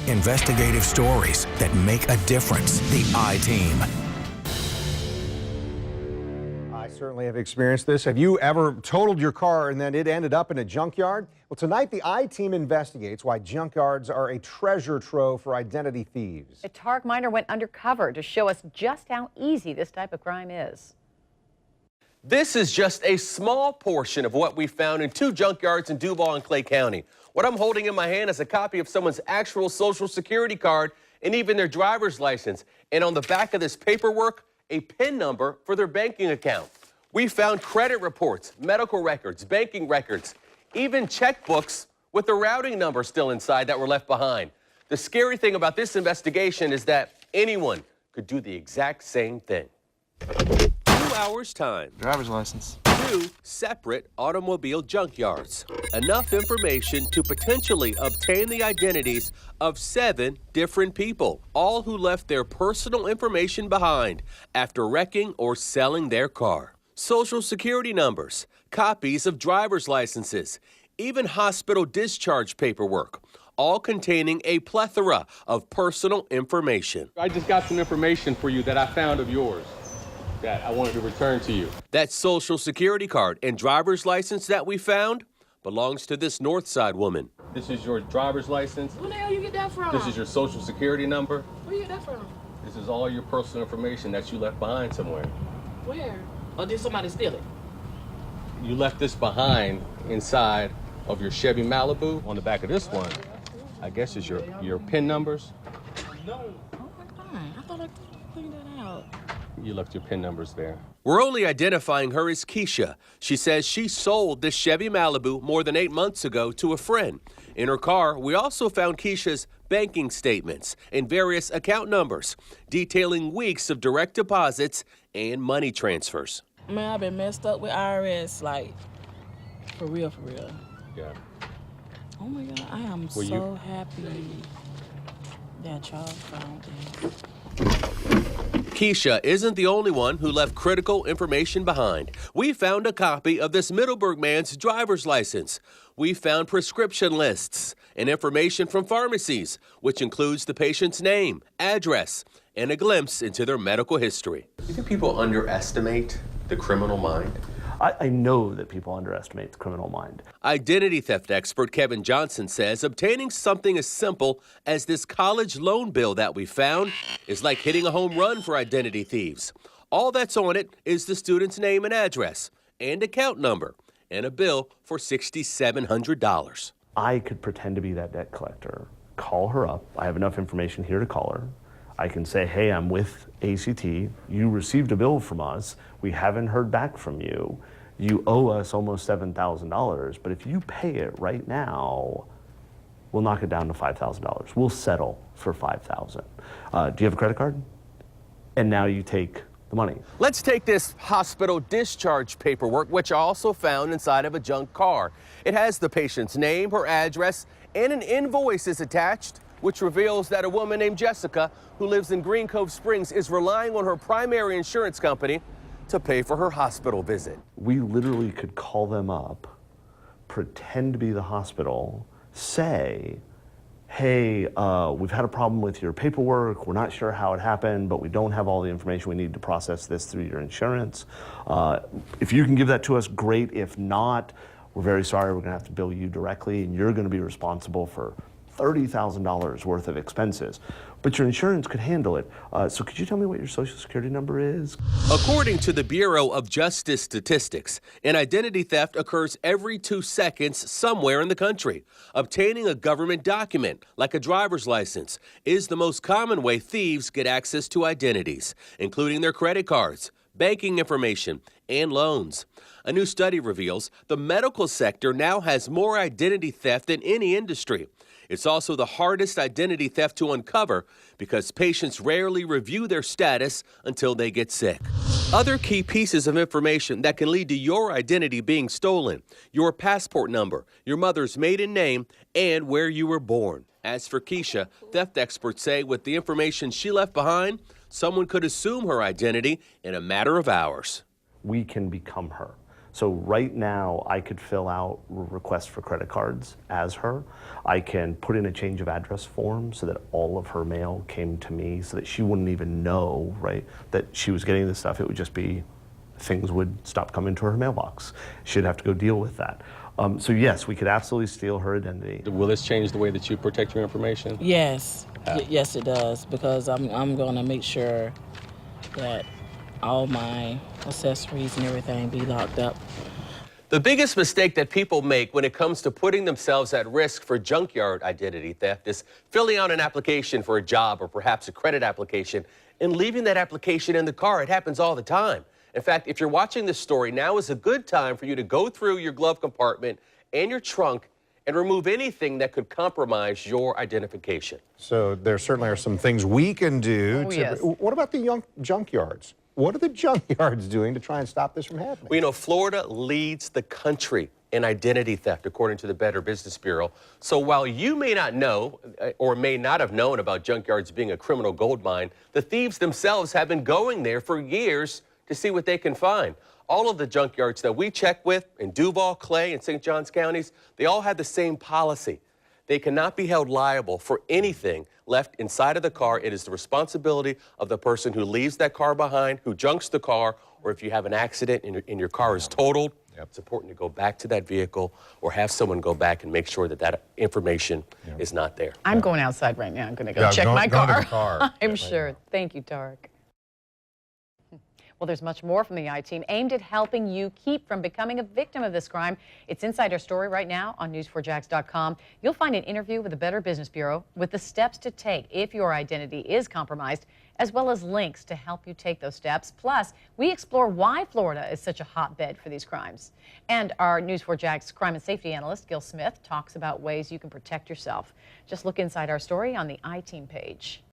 Investigative stories that make a difference. The I-Team. I certainly have experienced this. Have you ever totaled your car and then it ended up in a junkyard? Well, tonight the I-Team investigates why junkyards are a treasure trove for identity thieves. A Targ miner went undercover to show us just how easy this type of crime is. This is just a small portion of what we found in 2 junkyards in Duval and Clay County. What I'm holding in my hand is a copy of someone's actual Social Security card and even their driver's license. And on the back of this paperwork, a PIN number for their banking account. We found credit reports, medical records, banking records, even checkbooks with the routing number still inside that were left behind. The scary thing about this investigation is that anyone could do the exact same thing. 2 hours time. Driver's license. 2 separate automobile junkyards. Enough information to potentially obtain the identities of 7 different people, all who left their personal information behind after wrecking or selling their car. Social Security numbers, copies of driver's licenses, even hospital discharge paperwork, all containing a plethora of personal information. I just got some information for you that I found of yours that I wanted to return to you. That Social Security card and driver's license that we found belongs to this Northside woman. This is your driver's license. Where the hell you get that from? This is your Social Security number. Where you get that from? This is all your personal information that you left behind somewhere. Where? Or did somebody steal it? You left this behind inside of your Chevy Malibu. On the back of this one, I guess is your PIN numbers. No. Oh my God, I thought I cleaned that out. You left your PIN numbers there. We're only identifying her as Keisha. She says she sold this Chevy Malibu more than 8 months ago to a friend. In her car, we also found Keisha's banking statements and various account numbers, detailing weeks of direct deposits and money transfers. Man, I've been messed up with IRS, like, for real, for real. Yeah. Oh my God, I am so happy that y'all found it. Keisha isn't the only one who left critical information behind. We found a copy of this Middleburg man's driver's license. We found prescription lists and information from pharmacies, which includes the patient's name, address, and a glimpse into their medical history. Do you think people underestimate the criminal mind? I know that people underestimate the criminal mind. Identity theft expert Kevin Johnson says obtaining something as simple as this college loan bill that we found is like hitting a home run for identity thieves. All that's on it is the student's name and address and account number and a bill for $6,700. I could pretend to be that debt collector, call her up. I have enough information here to call her. I can say, hey, I'm with ACT. You received a bill from us. We haven't heard back from you. You owe us almost $7,000, but if you pay it right now, we'll knock it down to $5,000. We'll settle for $5,000. Do you have a credit card? And now you take the money. Let's take this hospital discharge paperwork, which I also found inside of a junk car. It has the patient's name, her address, and an invoice is attached, which reveals that a woman named Jessica, who lives in Green Cove Springs, is relying on her primary insurance company to pay for her hospital visit. We literally could call them up, pretend to be the hospital, say, hey, we've had a problem with your paperwork. We're not sure how it happened, but we don't have all the information we need to process this through your insurance. If you can give that to us, great. If not, we're very sorry. We're gonna have to bill you directly, and you're gonna be responsible for $30,000 worth of expenses, but your insurance could handle it. So could you tell me what your Social Security number is? According to the Bureau of Justice Statistics, an identity theft occurs every 2 seconds somewhere in the country. Obtaining a government document, like a driver's license, is the most common way thieves get access to identities, including their credit cards, banking information, and loans. A new study reveals the medical sector now has more identity theft than any industry. It's also the hardest identity theft to uncover because patients rarely review their status until they get sick. Other key pieces of information that can lead to your identity being stolen: your passport number, your mother's maiden name, and where you were born. As for Keisha, theft experts say with the information she left behind, someone could assume her identity in a matter of hours. We can become her. So right now, I could fill out requests for credit cards as her. I can put in a change of address form so that all of her mail came to me so that she wouldn't even know, right, that she was getting this stuff. It would just be, things would stop coming to her mailbox. She'd have to go deal with that. So yes, we could absolutely steal her identity. Will this change the way that you protect your information? Yes, yes it does, because I'm gonna make sure that all my accessories and everything be locked up. The biggest mistake that people make when it comes to putting themselves at risk for junkyard identity theft is filling out an application for a job or perhaps a credit application and leaving that application in the car. It happens all the time. In fact, if you're watching this story, now is a good time for you to go through your glove compartment and your trunk and remove anything that could compromise your identification. So there certainly are some things we can do. Oh, yes. What about the junkyards? What are the junkyards doing to try and stop this from happening? Well, you know, Florida leads the country in identity theft, according to the Better Business Bureau. So while you may not know or may not have known about junkyards being a criminal gold mine, the thieves themselves have been going there for years to see what they can find. All of the junkyards that we check with in Duval, Clay, and St. Johns counties, they all have the same policy. They cannot be held liable for anything left inside of the car. It is the responsibility of the person who leaves that car behind, who junks the car, or if you have an accident and your car is totaled, it's important to go back to that vehicle or have someone go back and make sure that that information is not there. I'm going outside right now. I'm going to go check my go car. to the car. I'm sure. Thank you, Tarek. Well, there's much more from the I-Team aimed at helping you keep from becoming a victim of this crime. It's inside our story right now on news4jax.com. You'll find an interview with the Better Business Bureau with the steps to take if your identity is compromised, as well as links to help you take those steps. Plus, we explore why Florida is such a hotbed for these crimes. And our News4Jax crime and safety analyst, Gil Smith, talks about ways you can protect yourself. Just look inside our story on the I-Team page.